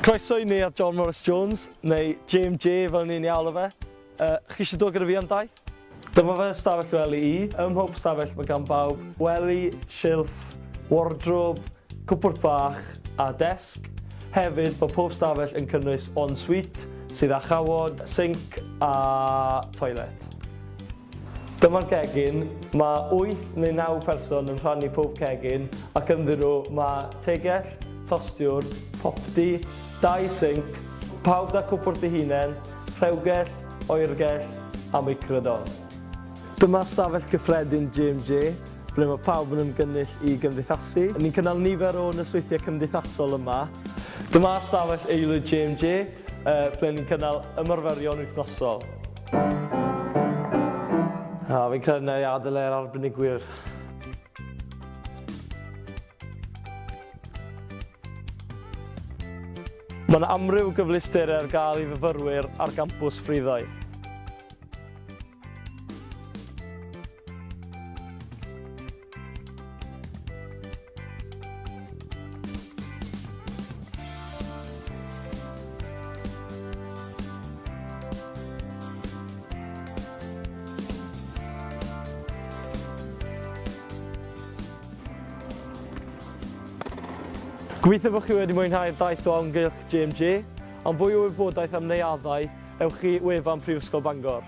Croeso I Neuadd John Morris Jones, neu JMJ fel ni'n iawlo fe. Chi eisiau dod gyda fi am daith? Dyma fe ystafell wely I. Ym mhob ystafell mae gan bawb wely, silff, wardrobe, cwpwrdd bach a desg. Hefyd mae pob ystafell yn cynnwys en-suite sydd â chawod, sinc a toilet. Dyma'r cegin. Mae 8 neu 9 person yn rhannu pob cegin ac ynddyn nhw mae tegell, tostiwr, popdi, 2 sinc, pawb da cwpwrdd eu hunain, rhewgell, oergell a microdon. Dyma ystafell gyffredin JMJ, ble mae pawb yn ymgynnull I gymdeithasu. Ni'n cynnal nifer o ysweithiau cymdeithasol yma. Dyma ystafell aelwyd JMJ, ble ni'n cynnal ymarferion wythnosol. Fi'n credu na I adael e'r arbenigwyr. Mae yna amryw gyfleusterau ar gael I fyfyrwyr ar gampws Fryddau. Gobeithio bod chi wedi mwynhau'r daith o amgylch JMJ. Am fwy o wybodaeth am neuaddau, ewch I wefan Prifysgol Bangor.